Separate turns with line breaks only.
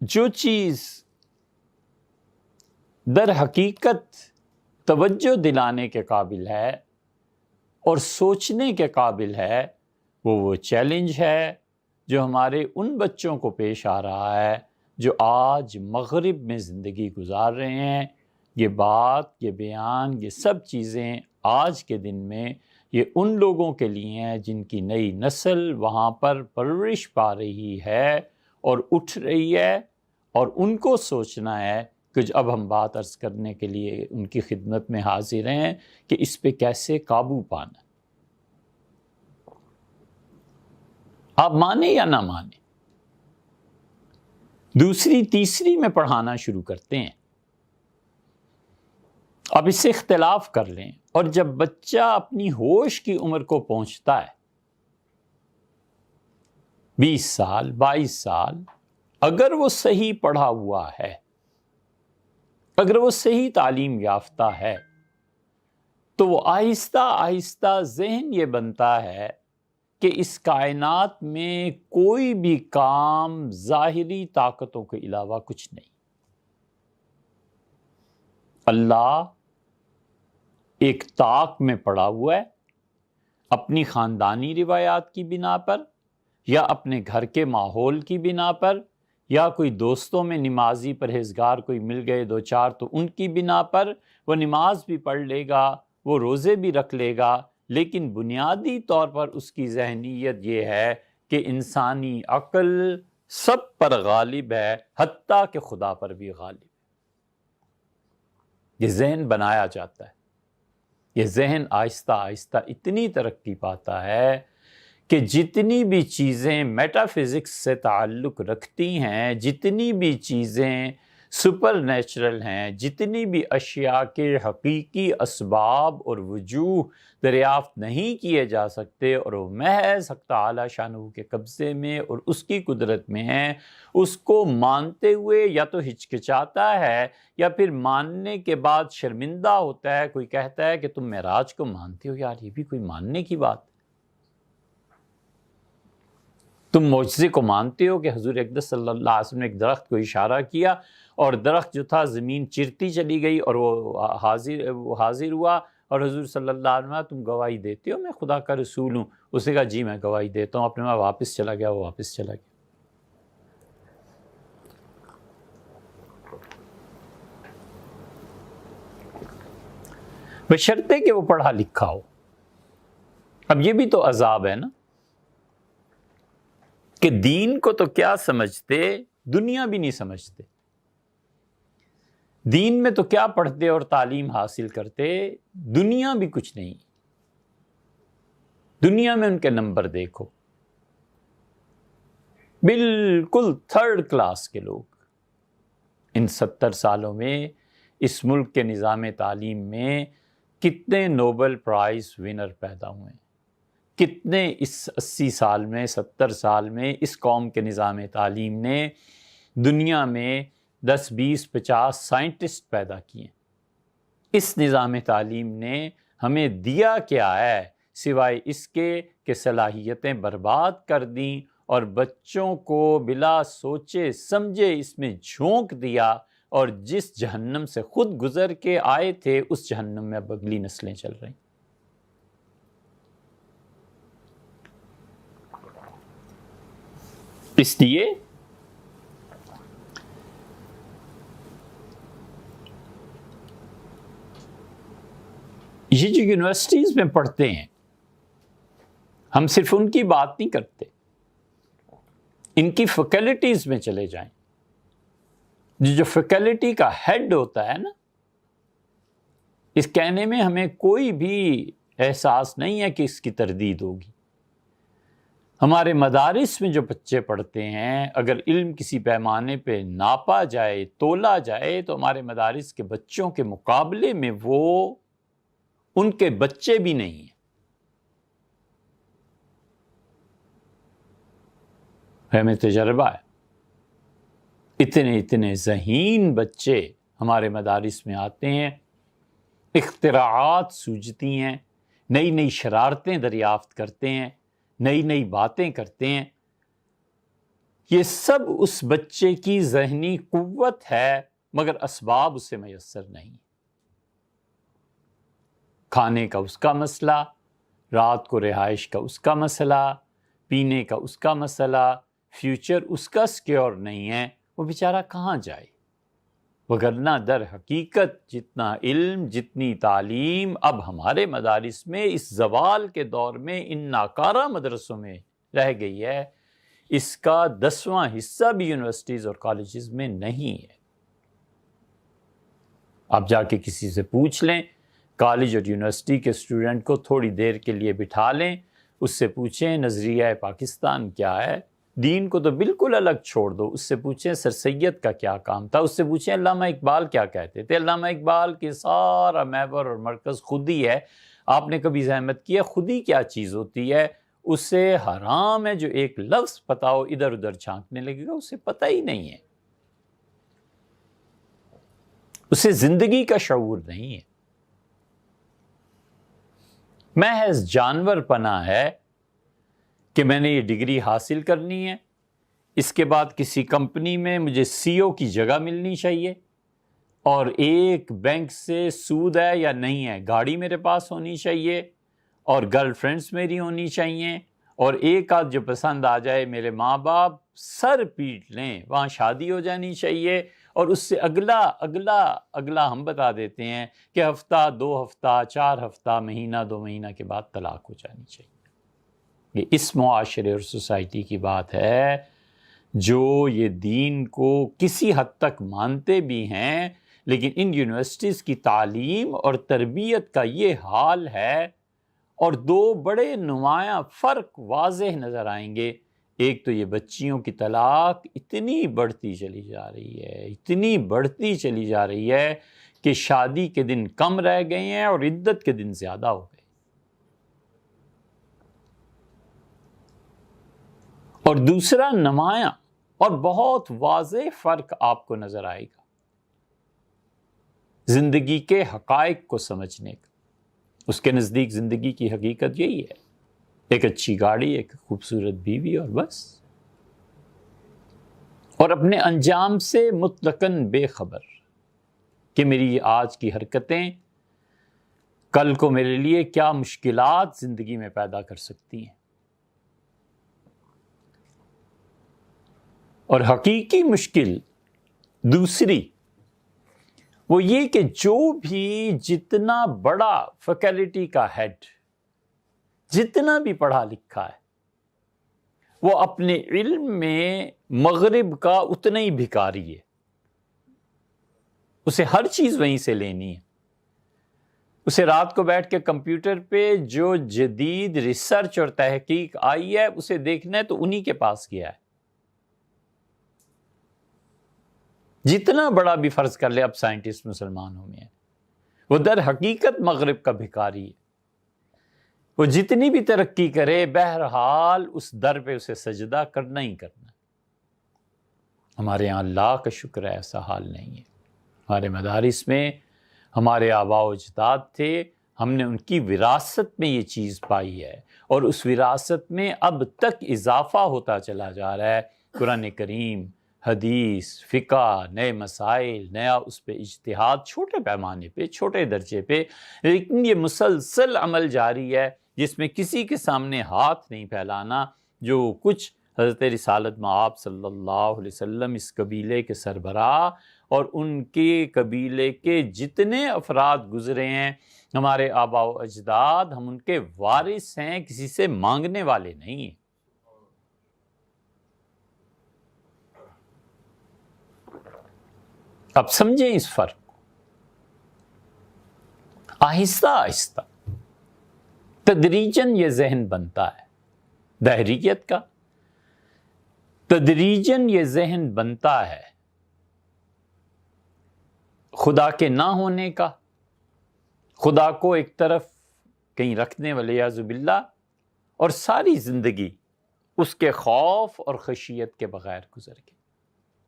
جو چیز در حقیقت توجہ دلانے کے قابل ہے اور سوچنے کے قابل ہے، وہ چیلنج ہے جو ہمارے ان بچوں کو پیش آ رہا ہے جو آج مغرب میں زندگی گزار رہے ہیں۔ یہ بات، یہ بیان، یہ سب چیزیں آج کے دن میں یہ ان لوگوں کے لیے ہیں جن کی نئی نسل وہاں پر پرورش پا رہی ہے اور اٹھ رہی ہے، اور ان کو سوچنا ہے کہ اب ہم بات عرض کرنے کے لیے ان کی خدمت میں حاضر ہیں کہ اس پہ کیسے قابو پانا۔ آپ مانیں یا نہ مانیں، دوسری تیسری میں پڑھانا شروع کرتے ہیں۔ اب اس سے اختلاف کر لیں، اور جب بچہ اپنی ہوش کی عمر کو پہنچتا ہے 20 سال 22 سال، اگر وہ صحیح پڑھا ہوا ہے، اگر وہ صحیح تعلیم یافتہ ہے، تو وہ آہستہ آہستہ ذہن یہ بنتا ہے کہ اس کائنات میں کوئی بھی کام ظاہری طاقتوں کے علاوہ کچھ نہیں۔ اللہ ایک طاق میں پڑا ہوا ہے، اپنی خاندانی روایات کی بنا پر، یا اپنے گھر کے ماحول کی بنا پر، یا کوئی دوستوں میں نمازی پرہیزگار کوئی مل گئے 2-4 تو ان کی بنا پر وہ نماز بھی پڑھ لے گا، وہ روزے بھی رکھ لے گا، لیکن بنیادی طور پر اس کی ذہنیت یہ ہے کہ انسانی عقل سب پر غالب ہے، حتیٰ کہ خدا پر بھی غالب ہے۔ یہ ذہن بنایا جاتا ہے، یہ ذہن آہستہ آہستہ اتنی ترقی پاتا ہے کہ جتنی بھی چیزیں میٹا فزکس سے تعلق رکھتی ہیں، جتنی بھی چیزیں سپر نیچرل ہیں، جتنی بھی اشیاء کے حقیقی اسباب اور وجوہ دریافت نہیں کیے جا سکتے اور وہ محض حق تعالی شانہ کے قبضے میں اور اس کی قدرت میں ہیں، اس کو مانتے ہوئے یا تو ہچکچاتا ہے یا پھر ماننے کے بعد شرمندہ ہوتا ہے۔ کوئی کہتا ہے کہ تم معراج کو مانتے ہو، یار یہ بھی کوئی ماننے کی بات؟ تم معجزے کو مانتے ہو کہ حضور اقدس صلی اللہ علیہ وسلم نے ایک درخت کو اشارہ کیا اور درخت جو تھا زمین چرتی چلی گئی اور وہ حاضر ہوا، اور حضور صلی اللہ علیہ وسلم تم گواہی دیتے ہو میں خدا کا رسول ہوں؟ اس نے کہا جی میں گواہی دیتا ہوں، اپنے وہاں واپس چلا گیا، وہ واپس چلا گیا۔ بشرطے کہ وہ پڑھا لکھا ہو۔ اب یہ بھی تو عذاب ہے نا کہ دین کو تو کیا سمجھتے، دنیا بھی نہیں سمجھتے۔ دین میں تو کیا پڑھتے اور تعلیم حاصل کرتے، دنیا بھی کچھ نہیں۔ دنیا میں ان کے نمبر دیکھو، بالکل 3rd کلاس کے لوگ۔ ان 70 سالوں میں اس ملک کے نظام تعلیم میں کتنے نوبل پرائز ونر پیدا ہوئے ہیں، کتنے اس 80 سال میں 70 سال میں اس قوم کے نظام تعلیم نے دنیا میں 10 20 50 سائنٹسٹ پیدا کیے۔ اس نظام تعلیم نے ہمیں دیا کیا ہے سوائے اس کے کہ صلاحیتیں برباد کر دیں اور بچوں کو بلا سوچے سمجھے اس میں جھونک دیا، اور جس جہنم سے خود گزر کے آئے تھے اس جہنم میں اب اگلی نسلیں چل رہی۔ اس لیے یہ جو یونیورسٹیز میں پڑھتے ہیں، ہم صرف ان کی بات نہیں کرتے، ان کی فیکلٹیز میں چلے جائیں۔ جو فیکلٹی کا ہیڈ ہوتا ہے نا، اس کہنے میں ہمیں کوئی بھی احساس نہیں ہے کہ اس کی تردید ہوگی۔ ہمارے مدارس میں جو بچے پڑھتے ہیں، اگر علم کسی پیمانے پہ ناپا جائے، تولا جائے، تو ہمارے مدارس کے بچوں کے مقابلے میں وہ ان کے بچے بھی نہیں ہیں۔ ہمیں تجربہ ہے، اتنے ذہین بچے ہمارے مدارس میں آتے ہیں، اختراعات سوجتی ہیں، نئی نئی شرارتیں دریافت کرتے ہیں، نئی نئی باتیں کرتے ہیں۔ یہ سب اس بچے کی ذہنی قوت ہے، مگر اسباب اسے میسر نہیں۔ کھانے کا اس کا مسئلہ، رات کو رہائش کا اس کا مسئلہ، پینے کا اس کا مسئلہ، فیوچر اس کا سیکیور نہیں ہے، وہ بیچارہ کہاں جائے؟ وگرنہ در حقیقت جتنا علم، جتنی تعلیم اب ہمارے مدارس میں اس زوال کے دور میں ان ناکارہ مدرسوں میں رہ گئی ہے، اس کا 10واں حصہ بھی یونیورسٹیز اور کالجز میں نہیں ہے۔ آپ جا کے کسی سے پوچھ لیں، کالج اور یونیورسٹی کے اسٹوڈنٹ کو تھوڑی دیر کے لیے بٹھا لیں، اس سے پوچھیں نظریہ پاکستان کیا ہے، دین کو تو بالکل الگ چھوڑ دو، اس سے پوچھیں سر سید کا کیا کام تھا، اس سے پوچھیں علامہ اقبال کیا کہتے تھے۔ علامہ اقبال کے سارا محور اور مرکز خود ہی ہے، آپ نے کبھی زحمت کیا خود ہی کیا چیز ہوتی ہے؟ اسے حرام ہے جو ایک لفظ پتہ ہو ادھر ادھر چھانکنے لگے گا، اسے پتہ ہی نہیں ہے، اسے زندگی کا شعور نہیں ہے، محض جانور پنا ہے کہ میں نے یہ ڈگری حاصل کرنی ہے، اس کے بعد کسی کمپنی میں مجھے سی او کی جگہ ملنی چاہیے، اور ایک بینک سے سود ہے یا نہیں ہے، گاڑی میرے پاس ہونی چاہیے، اور گرل فرینڈز میری ہونی چاہیے، اور ایک آدھ جو پسند آ جائے میرے ماں باپ سر پیٹ لیں وہاں شادی ہو جانی چاہیے، اور اس سے اگلا ہم بتا دیتے ہیں کہ ہفتہ، 2 ہفتہ، 4 ہفتہ، مہینہ، 2 مہینہ کے بعد طلاق ہو جانی چاہیے۔ یہ اس معاشرے اور سوسائٹی کی بات ہے جو یہ دین کو کسی حد تک مانتے بھی ہیں، لیکن ان یونیورسٹیز کی تعلیم اور تربیت کا یہ حال ہے، اور 2 بڑے نمایاں فرق واضح نظر آئیں گے۔ ایک تو یہ بچیوں کی طلاق اتنی بڑھتی چلی جا رہی ہے کہ شادی کے دن کم رہ گئے ہیں اور عدت کے دن زیادہ ہو گئے، اور دوسرا نمایاں اور بہت واضح فرق آپ کو نظر آئے گا زندگی کے حقائق کو سمجھنے کا۔ اس کے نزدیک زندگی کی حقیقت یہی ہے، ایک اچھی گاڑی، ایک خوبصورت بیوی، اور بس، اور اپنے انجام سے مطلقاً بے خبر کہ میری آج کی حرکتیں کل کو میرے لیے کیا مشکلات زندگی میں پیدا کر سکتی ہیں۔ اور حقیقی مشکل دوسری وہ یہ کہ جو بھی جتنا بڑا فیکلٹی کا ہیڈ، جتنا بھی پڑھا لکھا ہے، وہ اپنے علم میں مغرب کا اتنا ہی بھکاری ہے، اسے ہر چیز وہیں سے لینی ہے۔ اسے رات کو بیٹھ کے کمپیوٹر پہ جو جدید ریسرچ اور تحقیق آئی ہے اسے دیکھنا ہے تو انہی کے پاس گیا ہے۔ جتنا بڑا بھی فرض کر لے اب سائنٹسٹ مسلمانوں میں ہے، وہ در حقیقت مغرب کا بھکاری ہے۔ وہ جتنی بھی ترقی کرے بہرحال اس در پہ اسے سجدہ کرنا ہی کرنا ہے۔ ہمارے یہاں اللہ کا شکر ہے ایسا حال نہیں ہے۔ ہمارے مدارس میں ہمارے آباء و اجداد تھے، ہم نے ان کی وراثت میں یہ چیز پائی ہے، اور اس وراثت میں اب تک اضافہ ہوتا چلا جا رہا ہے۔ قرآن کریم، حدیث، فقہ، نئے مسائل، نیا اس پہ اجتہاد، چھوٹے پیمانے پہ، چھوٹے درجے پہ، لیکن یہ مسلسل عمل جاری ہے جس میں کسی کے سامنے ہاتھ نہیں پھیلانا۔ جو کچھ حضرت رسالت مآب صلی اللہ علیہ وسلم اس قبیلے کے سربراہ اور ان کے قبیلے کے جتنے افراد گزرے ہیں، ہمارے آباء و اجداد، ہم ان کے وارث ہیں، کسی سے مانگنے والے نہیں ہیں۔ اب سمجھیں اس فرق کو، آہستہ آہستہ تدریجاً یہ ذہن بنتا ہے دہریت کا، تدریجاً یہ ذہن بنتا ہے خدا کے نہ ہونے کا، خدا کو ایک طرف کہیں رکھنے والعیاذ باللہ، اور ساری زندگی اس کے خوف اور خشیت کے بغیر گزر گئی۔